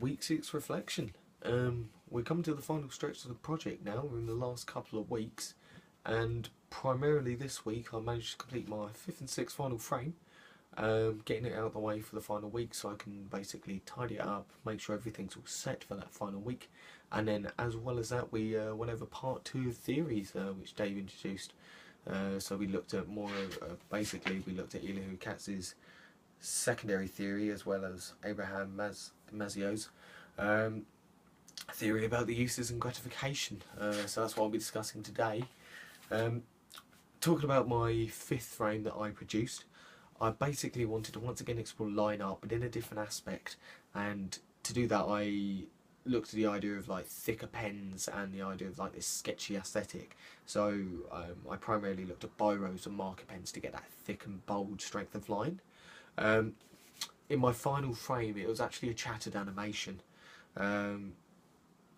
Week 6 reflection. We're coming to the final stretch of the project now. We're in the last couple of weeks, and primarily this week I managed to complete my 5th and 6th final frame, getting it out of the way for the final week so I can basically tidy it up, make sure everything's all set for that final week. And then as well as that, we went over part 2 of theories, which Dave introduced. So we looked at more basically we looked at Elihu Katz's secondary theory as well as Abraham Mazzio's theory about the uses and gratification. So that's what I'll be discussing today. Talking about my 5th frame that I produced, I basically wanted to once again explore line art but in a different aspect, and to do that I looked at the idea of like thicker pens and the idea of like this sketchy aesthetic. So I primarily looked at biros and marker pens to get that thick and bold strength of line. In my final frame it was actually a chattered animation,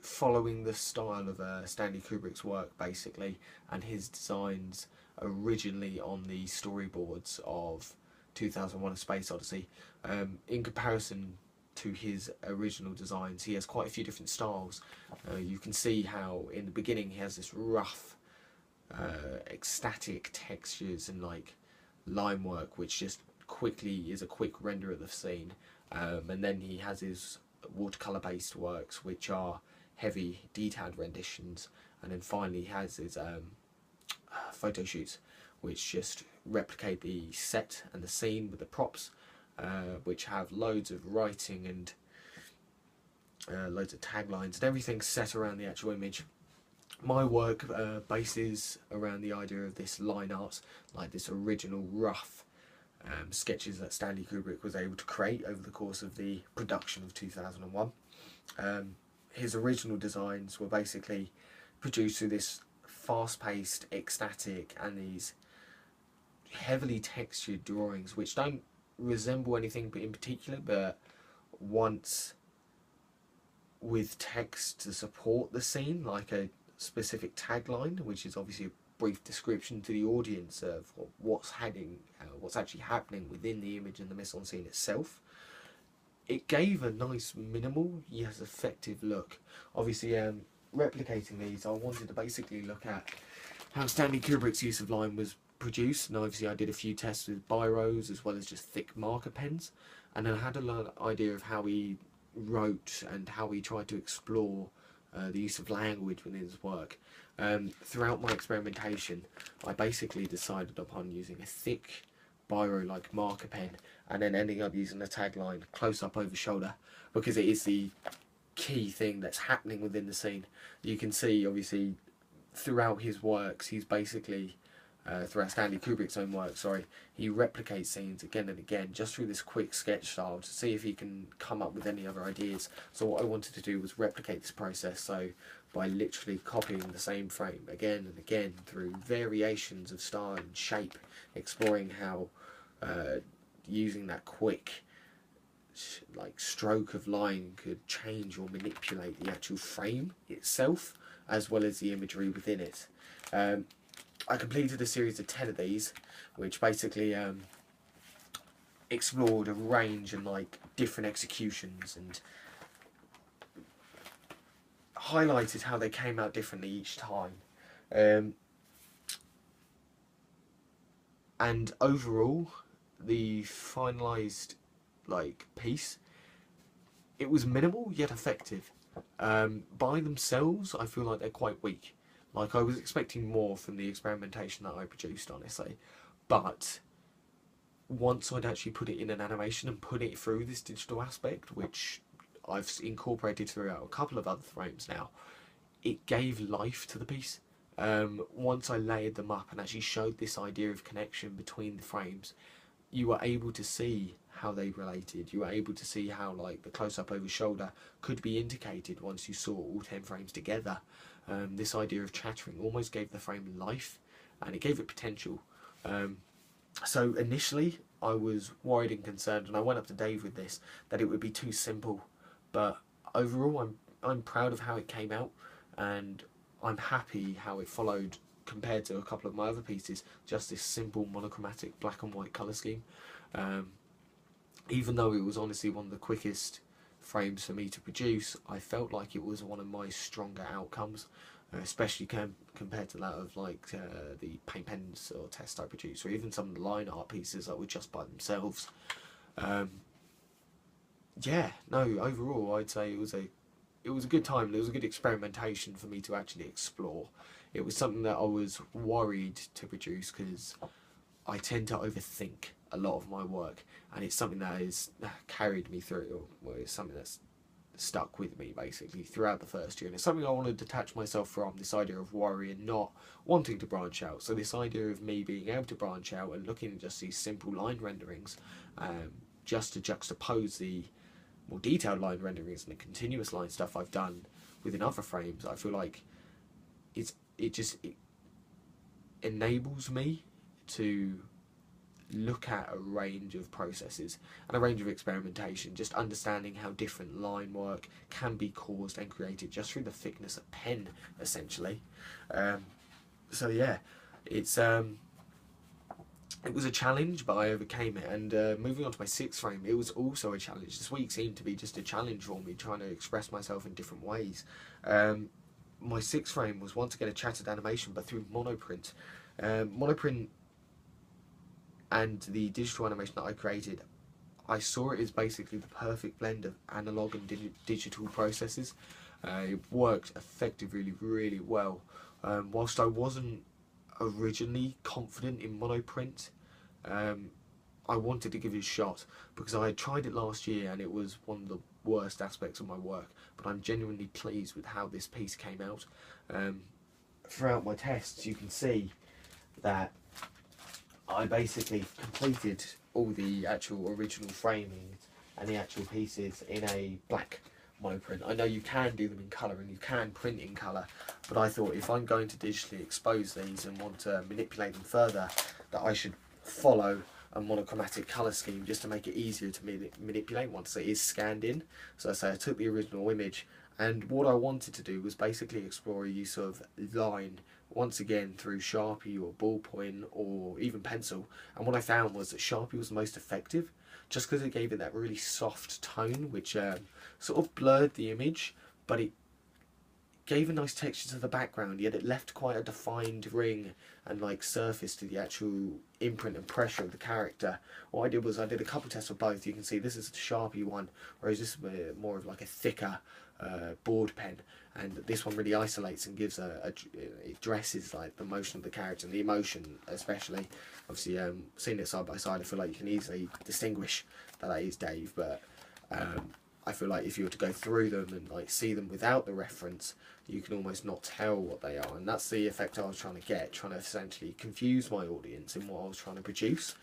following the style of Stanley Kubrick's work basically, and his designs originally on the storyboards of 2001: A Space Odyssey. In comparison to his original designs, he has quite a few different styles. You can see how in the beginning he has this rough ecstatic textures and like line work which just quickly is a quick render of the scene, and then he has his watercolour based works which are heavy detailed renditions, and then finally he has his photo shoots which just replicate the set and the scene with the props, which have loads of writing and loads of taglines and everything set around the actual image. My work bases around the idea of this line art, like this original rough sketches that Stanley Kubrick was able to create over the course of the production of 2001. His original designs were basically produced through this fast-paced, ecstatic, and these heavily textured drawings which don't resemble anything but in particular, but once with text to support the scene, like a specific tagline, which is obviously a brief description to the audience of what's actually happening within the image and the mise-en-scene itself. It gave a nice minimal yet effective look. Obviously, replicating these, I wanted to basically look at how Stanley Kubrick's use of line was produced, and obviously I did a few tests with biros as well as just thick marker pens, and then I had an idea of how he wrote and how he tried to explore the use of language within his work. Throughout my experimentation, I basically decided upon using a thick biro-like marker pen, and then ending up using the tagline close up over shoulder, because it is the key thing that's happening within the scene. You can see obviously throughout his works, he's basically throughout Stanley Kubrick's own work, he replicates scenes again and again just through this quick sketch style to see if he can come up with any other ideas. So what I wanted to do was replicate this process, so by literally copying the same frame again and again through variations of style and shape, exploring how using that quick like stroke of line could change or manipulate the actual frame itself as well as the imagery within it. I completed a series of 10 of these, which basically explored a range and like different executions and highlighted how they came out differently each time. And overall, the finalised like piece, it was minimal yet effective. By themselves, I feel like they're quite weak. Like, I was expecting more from the experimentation that I produced, honestly. But once I'd actually put it in an animation and put it through this digital aspect, which I've incorporated throughout a couple of other frames now, it gave life to the piece. Once I layered them up and actually showed this idea of connection between the frames, you were able to see how they related. You were able to see how like the close-up over shoulder could be indicated once you saw all 10 frames together. This idea of chattering almost gave the frame life, and it gave it potential. So initially I was worried and concerned, and I went up to Dave with this, that it would be too simple, but overall I'm proud of how it came out, and I'm happy how it followed compared to a couple of my other pieces, just this simple monochromatic black and white colour scheme. Even though it was honestly one of the quickest frames for me to produce, I felt like it was one of my stronger outcomes, especially compared to that of like the paint pens or tests I produced, or even some of the line art pieces that were just by themselves. Yeah, no, overall I'd say it was a good time. It was a good experimentation for me to actually explore. It was something that I was worried to produce because I tend to overthink a lot of my work, and it's something that has carried me through, or it's something that's stuck with me basically throughout the first year, and it's something I want to detach myself from, this idea of worry and not wanting to branch out. So this idea of me being able to branch out and looking at just these simple line renderings, just to juxtapose the more detailed line renderings and the continuous line stuff I've done within other frames, I feel like it enables me to look at a range of processes and a range of experimentation, just understanding how different line work can be caused and created just through the thickness of pen, essentially. So yeah, it was a challenge, but I overcame it. And moving on to my sixth frame, it was also a challenge. This week seemed to be just a challenge for me, trying to express myself in different ways. My sixth frame was once again a chatted animation, but through monoprint. Monoprint and the digital animation that I created, I saw it as basically the perfect blend of analog and digital processes. It worked effectively really well. Whilst I wasn't originally confident in monoprint, I wanted to give it a shot because I had tried it last year and it was one of the worst aspects of my work, but I'm genuinely pleased with how this piece came out. Throughout my tests you can see that I basically completed all the actual original framing and the actual pieces in a black monoprint. I know you can do them in colour and you can print in colour, but I thought if I'm going to digitally expose these and want to manipulate them further, that I should follow a monochromatic colour scheme just to make it easier to manipulate once it is scanned in. So I say I took the original image, and what I wanted to do was basically explore a use of line once again through Sharpie or ballpoint or even pencil, and what I found was that Sharpie was the most effective just because it gave it that really soft tone which sort of blurred the image, but it gave a nice texture to the background, yet it left quite a defined ring and like surface to the actual imprint and pressure of the character. What I did was I did a couple tests of both. You can see this is the Sharpie one, whereas this is more of like a thicker board pen, and this one really isolates and gives it dresses like the motion of the character and the emotion especially. Obviously seeing it side by side, I feel like you can easily distinguish that is Dave, but I feel like if you were to go through them and like see them without the reference, you can almost not tell what they are, and that's the effect I was trying to get, trying to essentially confuse my audience in what I was trying to produce,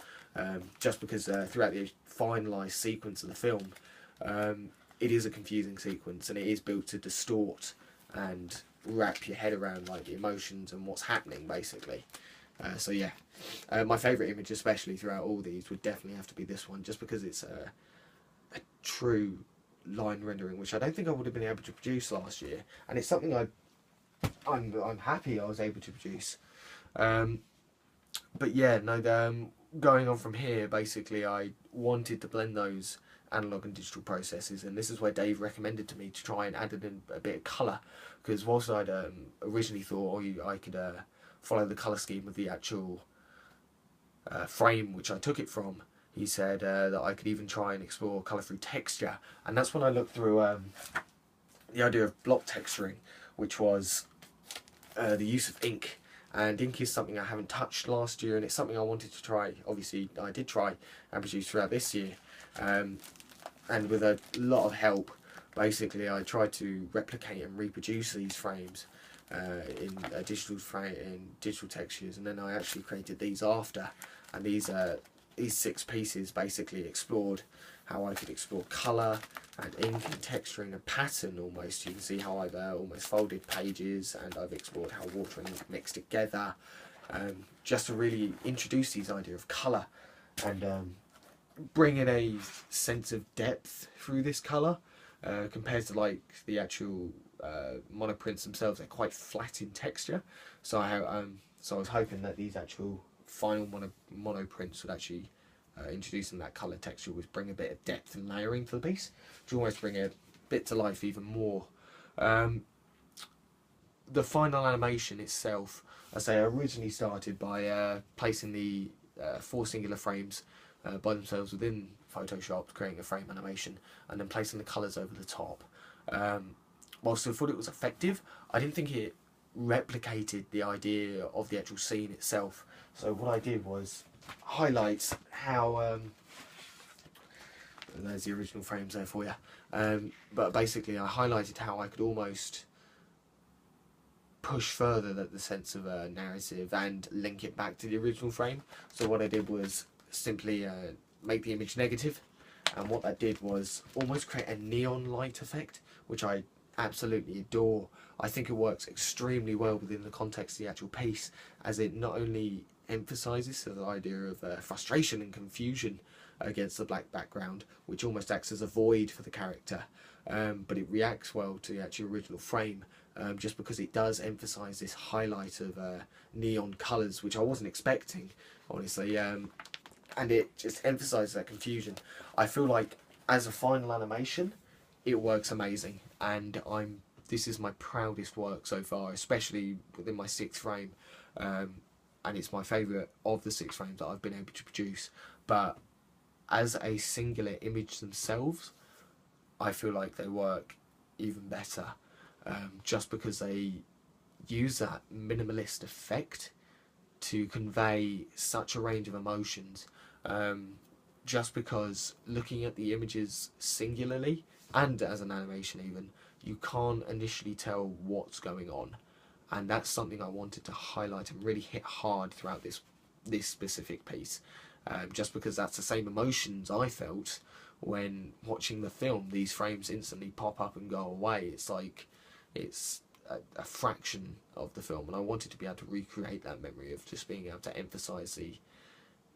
just because throughout the finalised sequence of the film, it is a confusing sequence and it is built to distort and wrap your head around like the emotions and what's happening basically. So yeah, my favourite image especially throughout all these would definitely have to be this one, just because it's a true line rendering which I don't think I would have been able to produce last year, and it's something I'm happy I was able to produce. But yeah, no, going on from here, basically I wanted to blend those analog and digital processes, and this is where Dave recommended to me to try and add in a bit of colour, because whilst I'd originally thought I could follow the colour scheme of the actual frame which I took it from, he said that I could even try and explore colour through texture, and that's when I looked through the idea of block texturing, which was the use of ink. And ink is something I haven't touched last year, and it's something I wanted to try. Obviously I did try and produce throughout this year, and with a lot of help basically I tried to replicate and reproduce these frames in digital textures, and then I actually created these after, and these 6 pieces basically explored how I could explore colour and ink and texturing and pattern almost. You can see how I've almost folded pages, and I've explored how water and ink mix together, just to really introduce these idea of colour and bring in a sense of depth through this colour, compared to like the actual monoprints themselves. They're quite flat in texture, so I was hoping that these actual final monoprints would actually introducing that colour texture would bring a bit of depth and layering to the piece, to almost bring a bit to life even more. The final animation itself, I say, I originally started by placing the 4 singular frames by themselves within Photoshop, creating a frame animation, and then placing the colours over the top. Whilst I thought it was effective, I didn't think it replicated the idea of the actual scene itself. So what I did was highlight how there's the original frames there for you, but basically I highlighted how I could almost push further the sense of a narrative and link it back to the original frame. So what I did was simply make the image negative, and what that did was almost create a neon light effect, which I absolutely adore. I think it works extremely well within the context of the actual piece, as it not only emphasises the idea of frustration and confusion against the black background, which almost acts as a void for the character, but it reacts well to the actual original frame, just because it does emphasise this highlight of neon colours, which I wasn't expecting, honestly, and it just emphasises that confusion. I feel like as a final animation, it works amazing, and this is my proudest work so far, especially within my 6th frame, and it's my favourite of the 6 frames that I've been able to produce. But as a singular image themselves, I feel like they work even better, just because they use that minimalist effect to convey such a range of emotions, just because looking at the images singularly and as an animation even, you can't initially tell what's going on, and that's something I wanted to highlight and really hit hard throughout this specific piece, just because that's the same emotions I felt when watching the film. These frames instantly pop up and go away. It's like it's a fraction of the film, and I wanted to be able to recreate that memory of just being able to emphasise the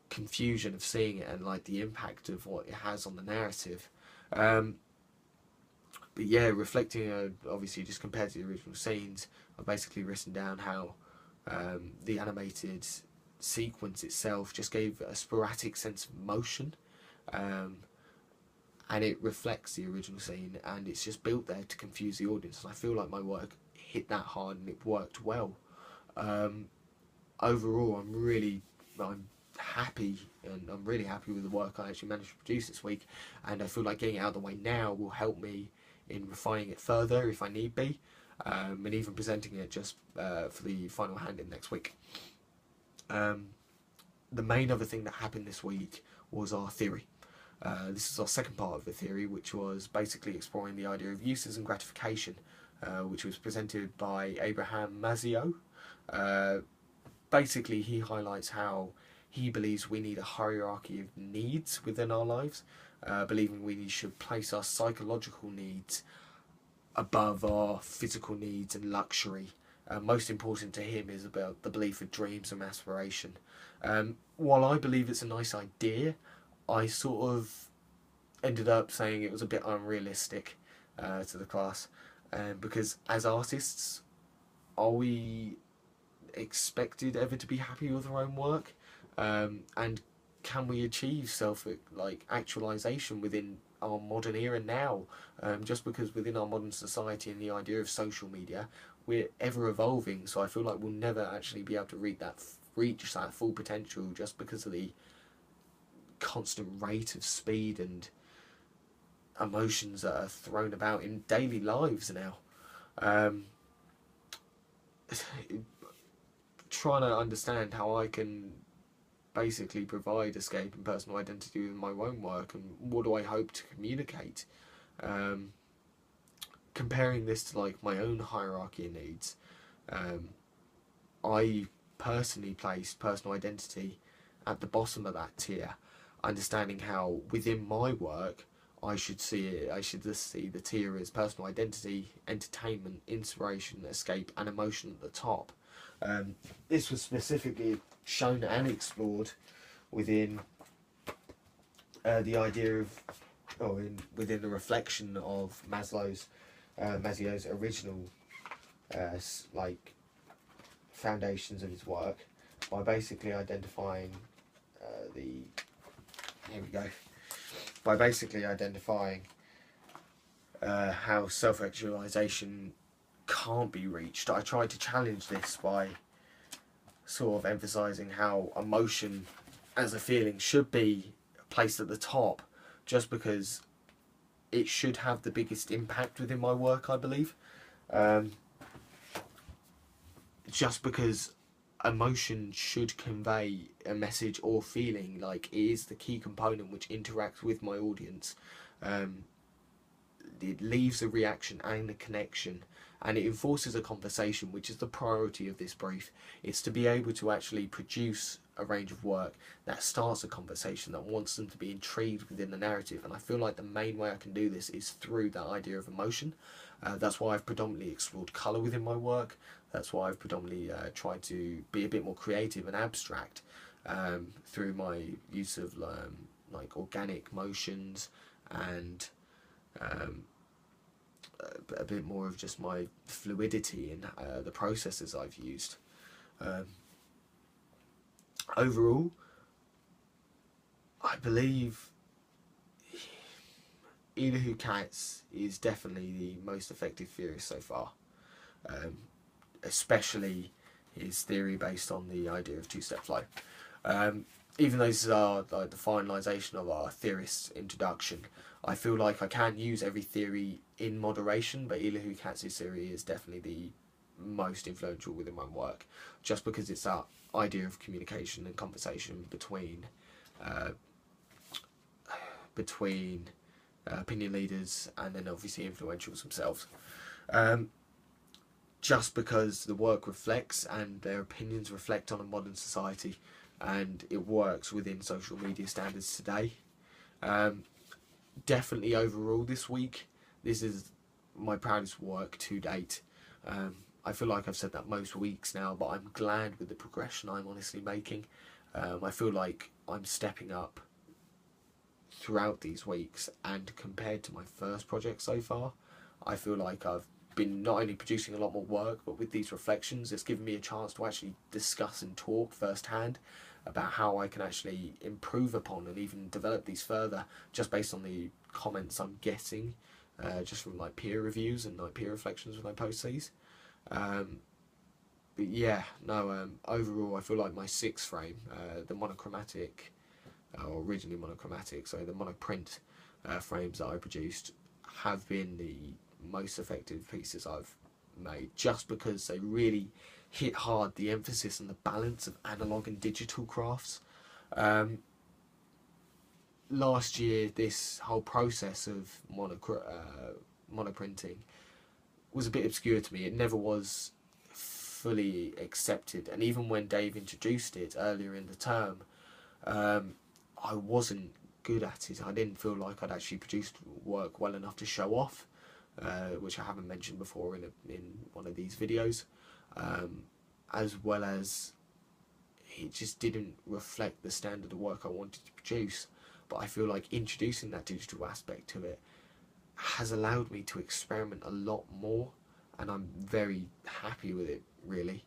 confusion of seeing it and like the impact of what it has on the narrative. But yeah, reflecting obviously just compared to the original scenes, I've basically written down how the animated sequence itself just gave a sporadic sense of motion, and it reflects the original scene, and it's just built there to confuse the audience, and I feel like my work hit that hard and it worked well. Overall, I'm happy, and I'm really happy with the work I actually managed to produce this week, and I feel like getting it out of the way now will help me in refining it further if I need be, and even presenting it just for the final hand-in next week. The main other thing that happened this week was our theory. This is our second part of the theory, which was basically exploring the idea of uses and gratification, which was presented by Abraham Mazio. Basically, he highlights how he believes we need a hierarchy of needs within our lives, believing we should place our psychological needs above our physical needs and luxury. Most important to him is about the belief of dreams and aspiration. While I believe it's a nice idea, I sort of ended up saying it was a bit unrealistic to the class, because as artists, are we expected ever to be happy with our own work, and can we achieve actualization within our modern era now, just because within our modern society and the idea of social media, we're ever evolving, so I feel like we'll never actually be able to reach that full potential, just because of the constant rate of speed and emotions that are thrown about in daily lives now. Trying to understand how I can basically provide escape and personal identity with my own work, and what do I hope to communicate. Comparing this to like my own hierarchy of needs, I personally place personal identity at the bottom of that tier, understanding how within my work I should just see the tier as personal identity, entertainment, inspiration, escape and emotion at the top. This was specifically shown and explored within the idea of, within the reflection of Mazio's original foundations of his work, by basically identifying the here we go. By basically identifying how self-actualization can't be reached, I tried to challenge this by sort of emphasising how emotion as a feeling should be placed at the top, just because it should have the biggest impact within my work, I believe. Just because emotion should convey a message or feeling, like it is the key component which interacts with my audience. It leaves a reaction and a connection, and it enforces a conversation, which is the priority of this brief. It's to be able to actually produce a range of work that starts a conversation, that wants them to be intrigued within the narrative, and I feel like the main way I can do this is through that idea of emotion. That's why I've predominantly explored colour within my work. That's why I've predominantly tried to be a bit more creative and abstract through my use of like organic motions and a bit more of just my fluidity in the processes I've used. Overall, I believe Elihu Katz is definitely the most effective theorist so far, especially his theory based on the idea of two-step flow. Even though this is like the finalisation of our theorist's introduction, I feel like I can use every theory in moderation, but Elihu Katz's theory is definitely the most influential within my work, just because it's that idea of communication and conversation between opinion leaders and then obviously influentials themselves. Just because the work reflects and their opinions reflect on a modern society, and it works within social media standards today. Definitely overall this week, this is my proudest work to date. I feel like I've said that most weeks now, but I'm glad with the progression I'm honestly making. I feel like I'm stepping up throughout these weeks, and compared to my first project so far, I feel like I've been not only producing a lot more work, but with these reflections it's given me a chance to actually discuss and talk firsthand about how I can actually improve upon and even develop these further, just based on the comments I'm getting just from like peer reviews and like peer reflections when I post these. But yeah, no, overall I feel like my 6th frame, the monochromatic, or originally monochromatic, so the monoprint frames that I produced have been the most effective pieces I've made, just because they really hit hard the emphasis and the balance of analog and digital crafts. Last year, this whole process of monoprinting was a bit obscure to me. It never was fully accepted, and even when Dave introduced it earlier in the term, I wasn't good at it. I didn't feel like I'd actually produced work well enough to show off, which I haven't mentioned before in one of these videos, as well as it just didn't reflect the standard of work I wanted to produce. But I feel like introducing that digital aspect to it has allowed me to experiment a lot more, and I'm very happy with it, really.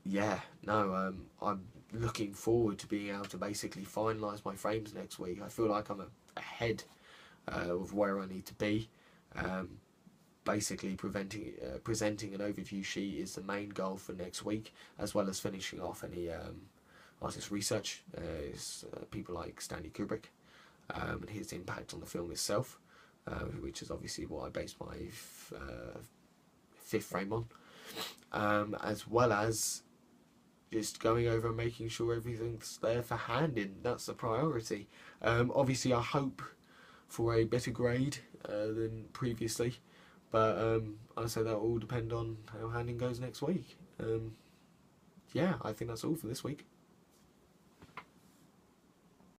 Yeah, no, I'm looking forward to being able to basically finalise my frames next week. I feel like I'm ahead of where I need to be. Basically presenting an overview sheet is the main goal for next week, as well as finishing off any artist research. People like Stanley Kubrick and his impact on the film itself, which is obviously what I based my 5th frame on, as well as just going over and making sure everything's there for handing. That's the priority. Obviously I hope for a better grade than previously, but I say that will all depend on how handing goes next week. Yeah, I think that's all for this week.